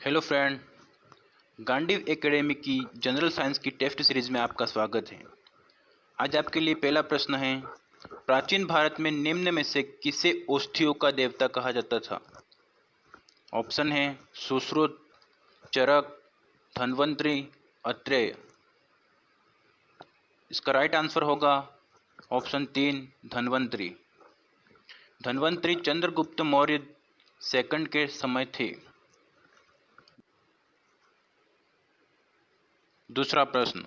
Hello friend, Gandiv academy की general science की test series में आपका स्वागत है। आज आपके लिए पहला प्रश्न है, प्राचीन भारत में निम्न में से किसे औषधियों का देवता कहा जाता था? ऑप्शन है सुश्रुत, चरक, धन्वंतरी, अत्रेय। इसका राइट आंसर होगा ऑप्शन 3 धन्वंतरी। धन्वंतरी चंद्रगुप्त मौर्य सेकंड के समय थे। दूसरा प्रश्न,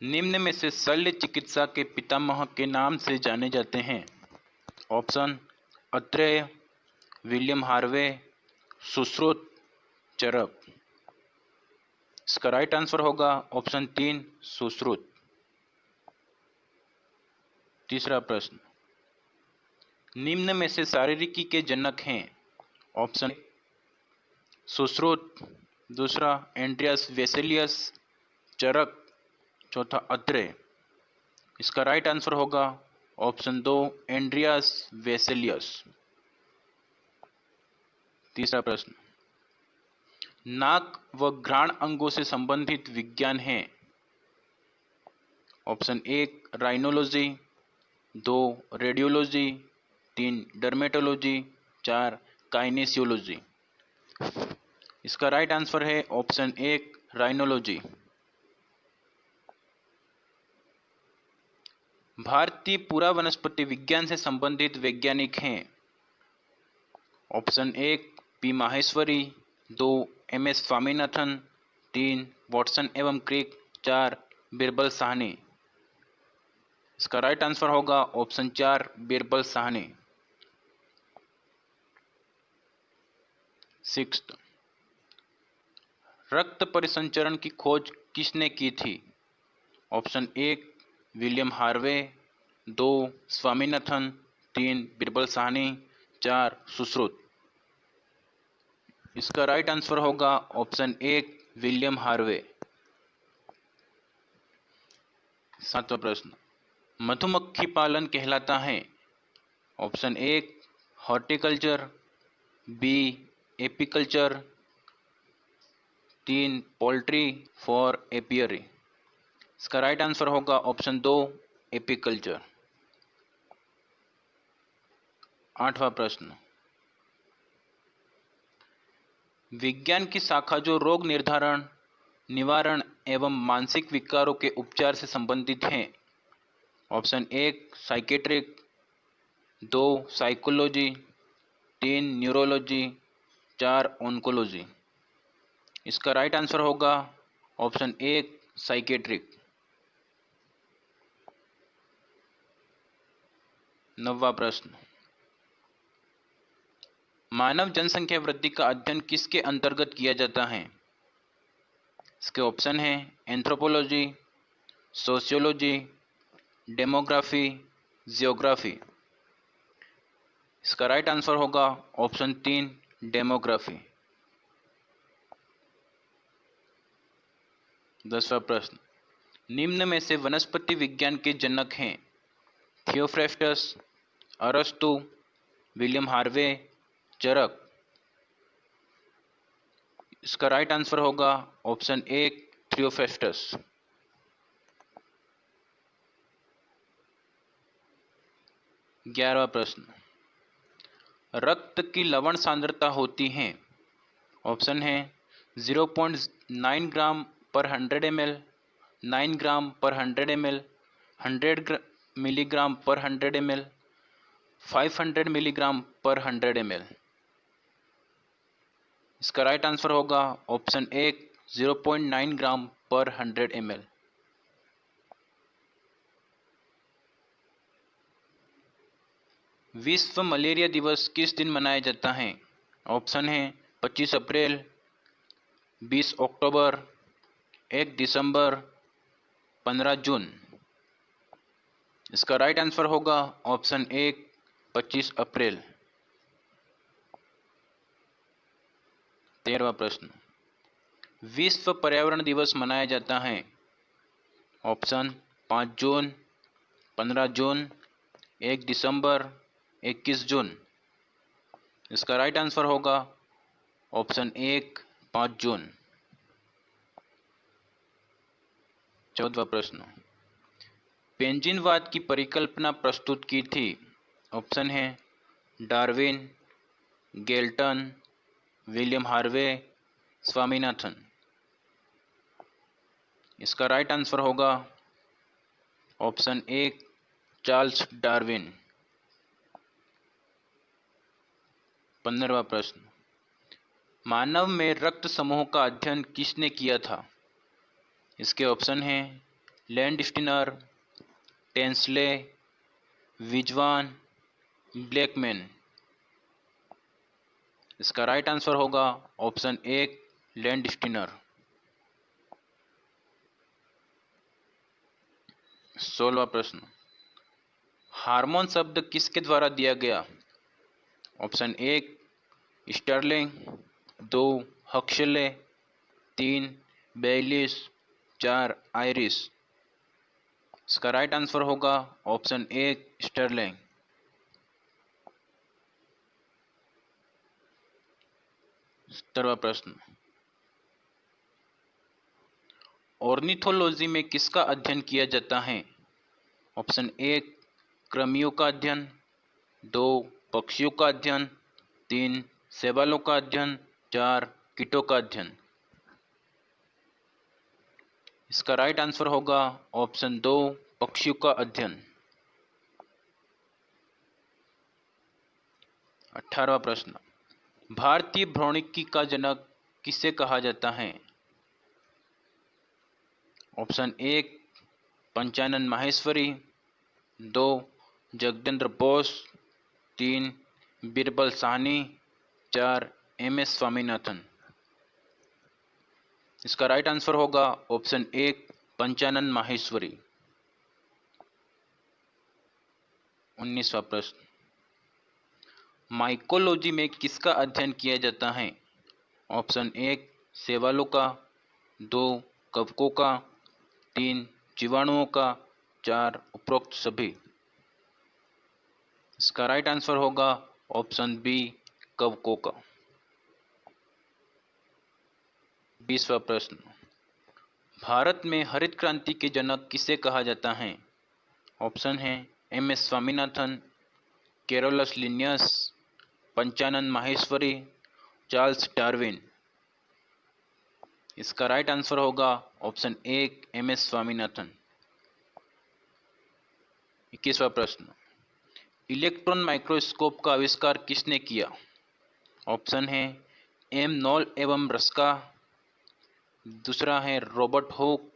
निम्न में से शल्य चिकित्सा के पितामह के नाम से जाने जाते हैं? Option Atreya, William Harvey, Sushruta, Charak. इसका राइट आंसर होगा ऑप्शन 3 सुश्रुत। तीसरा प्रश्न, निम्न में से शारीरिकी के जनक हैं? ऑप्शन सुश्रुत, दूसरा एंड्रियस वेसेलियस, चरक, चौथा अत्रेय। इसका राइट आंसर होगा ऑप्शन 2 एंड्रियस वेसेलियस। तीसरा प्रश्न, नाक व घ्राण अंगों से संबंधित विज्ञान है? Option 1 rhinology, 2 radiology, 3 dermatology, 4 kinesiology. इसका राइट आंसर है ऑप्शन 1 राइनोलॉजी। भारतीय पुरा वनस्पति विज्ञान से संबंधित वैज्ञानिक हैं? Option 1 P Maheshwari, 2 M S Swaminathan, 3 Watson एवं क्रिक, 4 बिरबल साहनी। इसका राइट आंसर होगा ऑप्शन 4 बिरबल साहनी। सिक्स्थ, रक्त परिसंचरण की खोज किसने की थी? Option 1 William Harvey, 2 Swaminathan, 3 Birbal Sahni, 4 Sushruta. इसका राइट आंसर होगा ऑप्शन 1 विलियम हार्वे। सातवां प्रश्न, मधुमक्खी पालन कहलाता है? Option 1 horticulture, B apiculture, 3 poultry, 4 apiary. इसका राइट आंसर होगा ऑप्शन 2 एपीकल्चर। आठवां प्रश्न, विज्ञान की शाखा जो रोग निर्धारण, निवारण एवं मानसिक विकारों के उपचार से संबंधित है? Option 1 psychiatric, 2 psychology, 3 neurology, 4 oncology. इसका राइट आंसर होगा ऑप्शन 1 साइकेट्रिक। नौवां प्रश्न, मानव जनसंख्या वृद्धि का अध्ययन किसके अंतर्गत किया जाता है? इसके ऑप्शन हैं एंथ्रोपोलॉजी, सोशियोलॉजी, डेमोग्राफी, जियोग्राफी। इसका राइट आंसर होगा ऑप्शन 3 डेमोग्राफी। 10वां प्रश्न, निम्न में से वनस्पति विज्ञान के जनक हैं? थियोफ्रेस्टस, अरस्तु, विलियम हार्वे, चरक। इसका राइट आंसर होगा ऑप्शन 1 थियोफ्रेस्टस। 11वां प्रश्न, रक्त की लवण सांद्रता होती है? ऑप्शन है 0.9 ग्राम पर 100 ml, 9 ग्राम पर 100 ml, 100 मिलीग्राम पर 100 ml, 500 मिलीग्राम पर 100 ml। इसका राइट आंसर होगा ऑप्शन 1 0.9 ग्राम पर 100 ml। विश्व मलेरिया दिवस किस दिन मनाया जाता है? ऑप्शन है 25 अप्रैल, 20 अक्टूबर, 1 दिसंबर, 15 जून। इसका राइट आंसर होगा ऑप्शन 1 25 अप्रैल। 13वां प्रश्न, विश्व पर्यावरण दिवस मनाया जाता है? ऑप्शन 5 जून, 15 जून, 1 दिसंबर, 21 जून। इसका राइट आंसर होगा ऑप्शन 1 5 जून। 14वां प्रश्न, पेंजिनवाद की परिकल्पना प्रस्तुत की थी। ऑप्शन है डार्विन, गेल्टन, विलियम हार्वे, स्वामीनाथन। इसका राइट आंसर होगा ऑप्शन ए, चार्ल्स डार्विन। 15वां प्रश्न, मानव में रक्त समूह का अध्ययन किसने किया था? इसके ऑप्शन हैं लैंडस्टीनर, टेंसले, विजवान, ब्लैकमैन। इसका राइट आंसर होगा ऑप्शन ए, लैंडस्टीनर। 16वां प्रश्न, हार्मोन शब्द किसके द्वारा दिया गया? Option A, Starling, 2 Huxley, 3 Bayliss, 4 Iris. इसका राइट आंसर होगा ऑप्शन ए, स्टर्लिंग। 17वां प्रश्न, ऑर्निथोलॉजी में किसका अध्ययन किया जाता है? ऑप्शन ए, कृमियों का अध्ययन, 2 पक्षियों का अध्ययन, 3 शैवालों का अध्ययन, 4 कीटों का अध्ययन। इसका राइट आंसर होगा ऑप्शन 2, पक्षियों का अध्ययन। 18वां प्रश्न, भारतीय भ्रौणिकी का जनक किसे कहा जाता है? Option A, Panchanan Maheshwari, 2 Jagadendra Bose, 3 Birbal Sahni, 4 M S. Swaminathan. इसका राइट आंसर होगा ऑप्शन ए, पंचानन माहेश्वरी। 19वां प्रश्न, माइकोलॉजी में किसका अध्ययन किया जाता है? ऑप्शन ए, शैवालों का, 2 कवकों का, 3 जीवाणुओं का, 4 उपरोक्त सभी। इसका राइट आंसर होगा ऑप्शन बी, कवकों का। 20वां प्रश्न, भारत में हरित क्रांति के जनक किसे कहा जाता है? ऑप्शन है MS. Swaminathan, Carolus Linnaeus, Panchanan Maheshwari, Charles Darwin. इसका राइट आंसर होगा ऑप्शन ए, एम.एस. स्वामीनाथन। 21वां प्रश्न, इलेक्ट्रॉन माइक्रोस्कोप का आविष्कार किसने किया? ऑप्शन है एम नॉल एवं रस्का, दूसरा है रॉबर्ट हुक,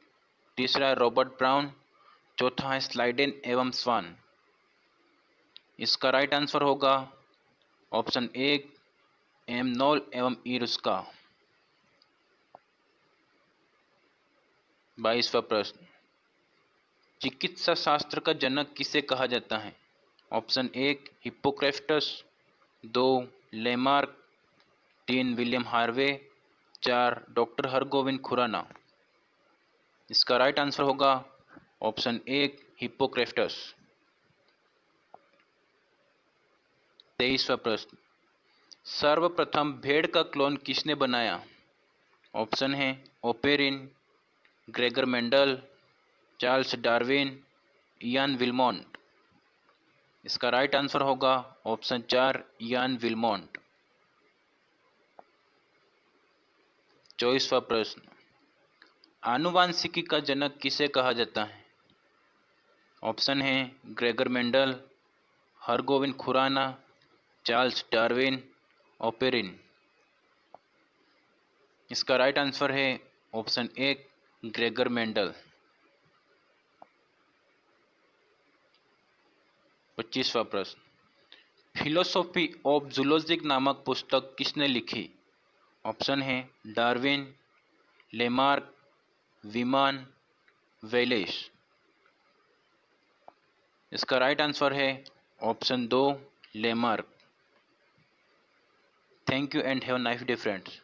तीसरा है रॉबर्ट ब्राउन, चौथा है स्लाइडेन एवं स्वान। इसका राइट आंसर होगा ऑप्शन ए, एम नॉल एवं ई रस्का। 22वां प्रश्न, चिकित्सा शास्त्र का जनक किसे कहा जाता है? Option A, Hippocrates, 2 Lamarck, 3 William Harvey, 4 doctor Hargobind Khorana. इसका राइट आंसर होगा ऑप्शन ए, हिप्पोक्रेटस। 23वां प्रश्न, सर्वप्रथम भेड़ का क्लोन किसने बनाया? ऑप्शन है Oparin, Gregor Mendel, Charles Darwin, Ian Wilmut. इसका राइट आंसर होगा ऑप्शन 4, इयान विल्मोंट। 24वां प्रश्न, आनुवांशिकी का जनक किसे कहा जाता है? ऑप्शन है Gregor Mendel, Hargobind Khorana, Charles Darwin, Oparin. इसका राइट आंसर है ऑप्शन ए, ग्रेगर मेंडल। 25वां प्रश्न, फिलोसॉफी ऑफ जूलॉजी नामक पुस्तक किसने लिखी? ऑप्शन है डार्विन, लेमार्क, विमान, वेलेस। इसका राइट आंसर है option 2, Lamarck. Thank you and have a nice day friends.